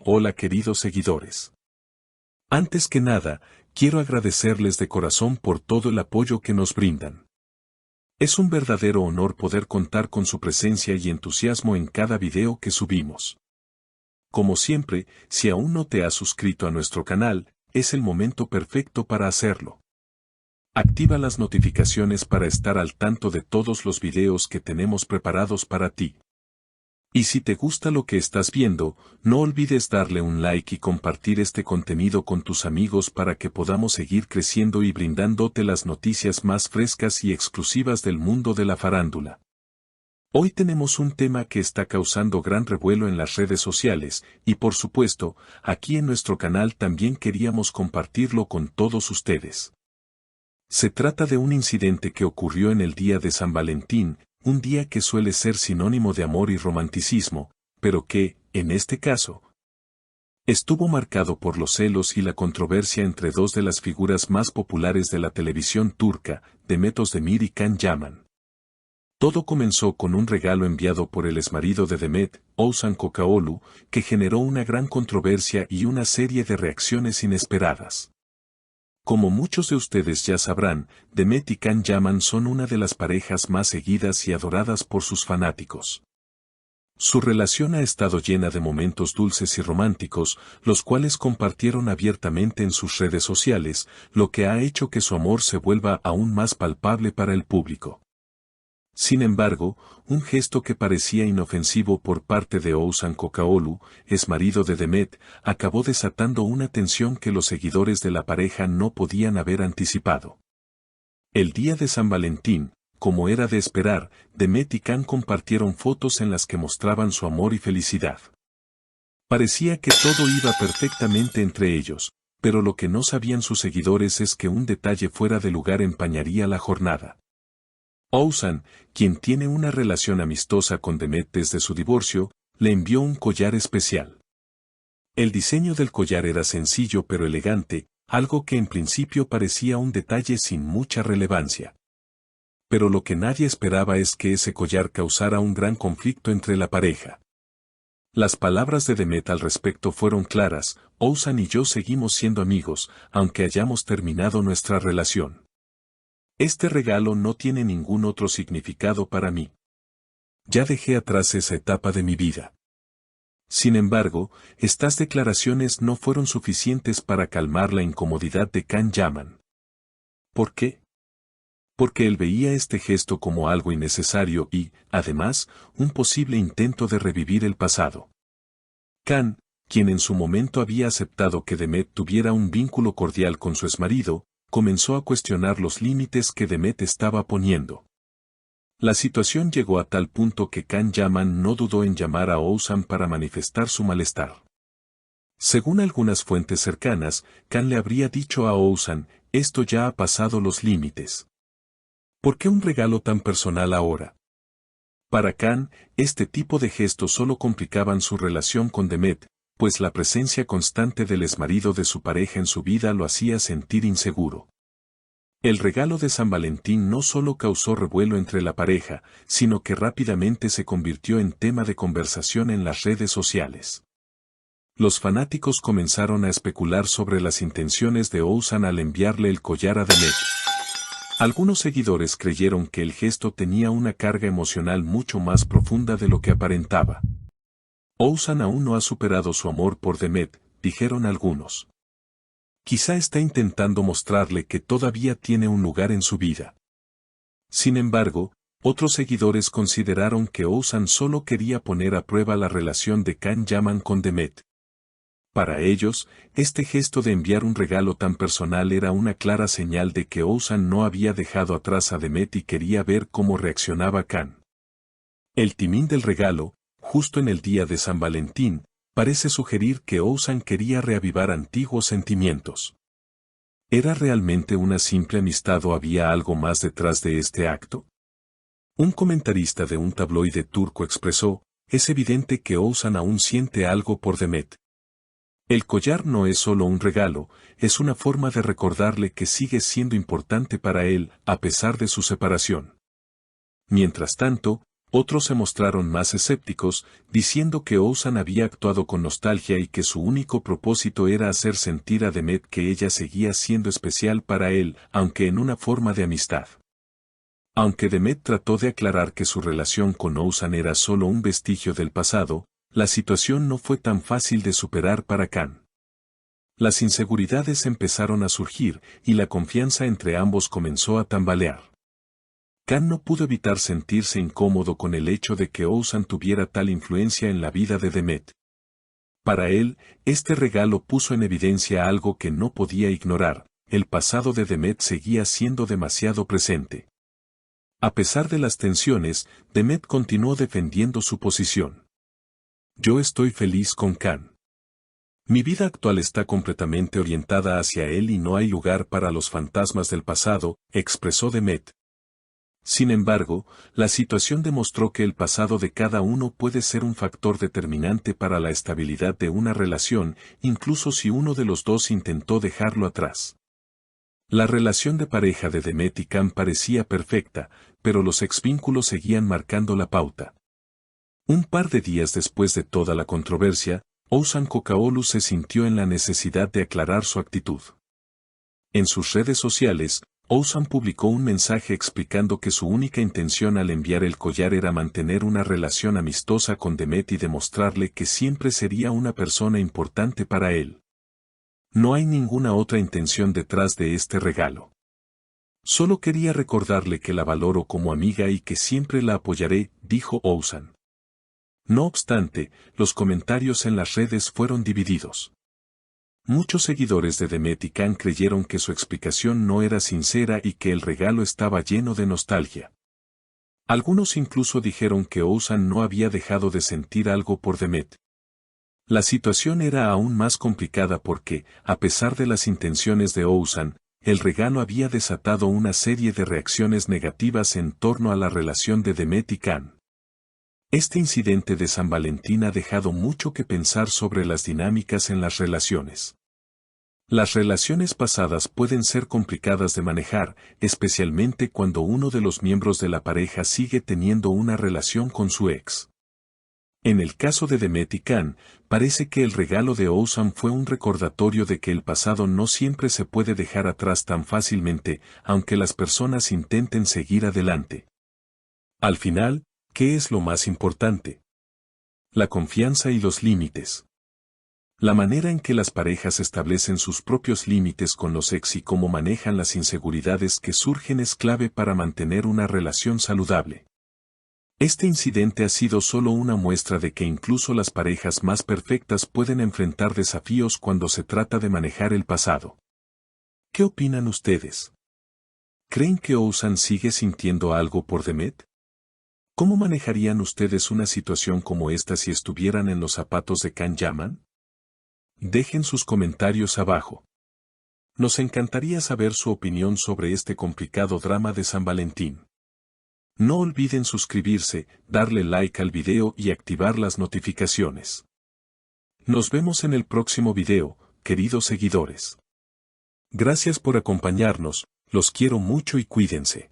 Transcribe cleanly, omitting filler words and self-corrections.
Hola queridos seguidores. Antes que nada, quiero agradecerles de corazón por todo el apoyo que nos brindan. Es un verdadero honor poder contar con su presencia y entusiasmo en cada video que subimos. Como siempre, si aún no te has suscrito a nuestro canal, es el momento perfecto para hacerlo. Activa las notificaciones para estar al tanto de todos los videos que tenemos preparados para ti. Y si te gusta lo que estás viendo, no olvides darle un like y compartir este contenido con tus amigos para que podamos seguir creciendo y brindándote las noticias más frescas y exclusivas del mundo de la farándula. Hoy tenemos un tema que está causando gran revuelo en las redes sociales, y por supuesto, aquí en nuestro canal también queríamos compartirlo con todos ustedes. Se trata de un incidente que ocurrió en el día de San Valentín, un día que suele ser sinónimo de amor y romanticismo, pero que, en este caso, estuvo marcado por los celos y la controversia entre dos de las figuras más populares de la televisión turca, Demet Özdemir y Can Yaman. Todo comenzó con un regalo enviado por el exmarido de Demet, Oğuzhan Kocaoğlu, que generó una gran controversia y una serie de reacciones inesperadas. Como muchos de ustedes ya sabrán, Demet y Can Yaman son una de las parejas más seguidas y adoradas por sus fanáticos. Su relación ha estado llena de momentos dulces y románticos, los cuales compartieron abiertamente en sus redes sociales, lo que ha hecho que su amor se vuelva aún más palpable para el público. Sin embargo, un gesto que parecía inofensivo por parte de Oğuzhan Kocaoğlu, exmarido de Demet, acabó desatando una tensión que los seguidores de la pareja no podían haber anticipado. El día de San Valentín, como era de esperar, Demet y Can compartieron fotos en las que mostraban su amor y felicidad. Parecía que todo iba perfectamente entre ellos, pero lo que no sabían sus seguidores es que un detalle fuera de lugar empañaría la jornada. Oğuzhan, quien tiene una relación amistosa con Demet desde su divorcio, le envió un collar especial. El diseño del collar era sencillo pero elegante, algo que en principio parecía un detalle sin mucha relevancia. Pero lo que nadie esperaba es que ese collar causara un gran conflicto entre la pareja. Las palabras de Demet al respecto fueron claras: Oğuzhan y yo seguimos siendo amigos, aunque hayamos terminado nuestra relación. Este regalo no tiene ningún otro significado para mí. Ya dejé atrás esa etapa de mi vida. Sin embargo, estas declaraciones no fueron suficientes para calmar la incomodidad de Can Yaman. ¿Por qué? Porque él veía este gesto como algo innecesario y, además, un posible intento de revivir el pasado. Can, quien en su momento había aceptado que Demet tuviera un vínculo cordial con su exmarido, comenzó a cuestionar los límites que Demet estaba poniendo. La situación llegó a tal punto que Can Yaman no dudó en llamar a Oğuzhan para manifestar su malestar. Según algunas fuentes cercanas, Can le habría dicho a Oğuzhan: esto ya ha pasado los límites. ¿Por qué un regalo tan personal ahora? Para Can, este tipo de gestos solo complicaban su relación con Demet, pues la presencia constante del exmarido de su pareja en su vida lo hacía sentir inseguro. El regalo de San Valentín no solo causó revuelo entre la pareja, sino que rápidamente se convirtió en tema de conversación en las redes sociales. Los fanáticos comenzaron a especular sobre las intenciones de Oğuzhan al enviarle el collar a Demet. Algunos seguidores creyeron que el gesto tenía una carga emocional mucho más profunda de lo que aparentaba. Oğuzhan aún no ha superado su amor por Demet, dijeron algunos. Quizá está intentando mostrarle que todavía tiene un lugar en su vida. Sin embargo, otros seguidores consideraron que Oğuzhan solo quería poner a prueba la relación de Can Yaman con Demet. Para ellos, este gesto de enviar un regalo tan personal era una clara señal de que Oğuzhan no había dejado atrás a Demet y quería ver cómo reaccionaba Can. El timing del regalo, justo en el día de San Valentín, parece sugerir que Oğuzhan quería reavivar antiguos sentimientos. ¿Era realmente una simple amistad o había algo más detrás de este acto? Un comentarista de un tabloide turco expresó: es evidente que Oğuzhan aún siente algo por Demet. El collar no es solo un regalo, es una forma de recordarle que sigue siendo importante para él, a pesar de su separación. Mientras tanto, Otros se mostraron más escépticos, diciendo que Oussan había actuado con nostalgia y que su único propósito era hacer sentir a Demet que ella seguía siendo especial para él, aunque en una forma de amistad. Aunque Demet trató de aclarar que su relación con Oussan era solo un vestigio del pasado, la situación no fue tan fácil de superar para Khan. Las inseguridades empezaron a surgir y la confianza entre ambos comenzó a tambalear. Khan no pudo evitar sentirse incómodo con el hecho de que Oussan tuviera tal influencia en la vida de Demet. Para él, este regalo puso en evidencia algo que no podía ignorar: el pasado de Demet seguía siendo demasiado presente. A pesar de las tensiones, Demet continuó defendiendo su posición. Yo estoy feliz con Khan. Mi vida actual está completamente orientada hacia él y no hay lugar para los fantasmas del pasado, expresó Demet. Sin embargo, la situación demostró que el pasado de cada uno puede ser un factor determinante para la estabilidad de una relación, incluso si uno de los dos intentó dejarlo atrás. La relación de pareja de Demet y Khan parecía perfecta, pero los exvínculos seguían marcando la pauta. Un par de días después de toda la controversia, Oussan Kokaolu se sintió en la necesidad de aclarar su actitud. En sus redes sociales, Oussan publicó un mensaje explicando que su única intención al enviar el collar era mantener una relación amistosa con Demet y demostrarle que siempre sería una persona importante para él. No hay ninguna otra intención detrás de este regalo. Solo quería recordarle que la valoro como amiga y que siempre la apoyaré, dijo Oussan. No obstante, los comentarios en las redes fueron divididos. Muchos seguidores de Demet y Khan creyeron que su explicación no era sincera y que el regalo estaba lleno de nostalgia. Algunos incluso dijeron que Oussan no había dejado de sentir algo por Demet. La situación era aún más complicada porque, a pesar de las intenciones de Oussan, el regalo había desatado una serie de reacciones negativas en torno a la relación de Demet y Khan. Este incidente de San Valentín ha dejado mucho que pensar sobre las dinámicas en las relaciones. Las relaciones pasadas pueden ser complicadas de manejar, especialmente cuando uno de los miembros de la pareja sigue teniendo una relación con su ex. En el caso de Demet y Khan, parece que el regalo de Oussan fue un recordatorio de que el pasado no siempre se puede dejar atrás tan fácilmente, aunque las personas intenten seguir adelante. Al final, ¿qué es lo más importante? La confianza y los límites. La manera en que las parejas establecen sus propios límites con los ex y cómo manejan las inseguridades que surgen es clave para mantener una relación saludable. Este incidente ha sido solo una muestra de que incluso las parejas más perfectas pueden enfrentar desafíos cuando se trata de manejar el pasado. ¿Qué opinan ustedes? ¿Creen que Oussan sigue sintiendo algo por Demet? ¿Cómo manejarían ustedes una situación como esta si estuvieran en los zapatos de Khan Yaman? Dejen sus comentarios abajo. Nos encantaría saber su opinión sobre este complicado drama de San Valentín. No olviden suscribirse, darle like al video y activar las notificaciones. Nos vemos en el próximo video, queridos seguidores. Gracias por acompañarnos, los quiero mucho y cuídense.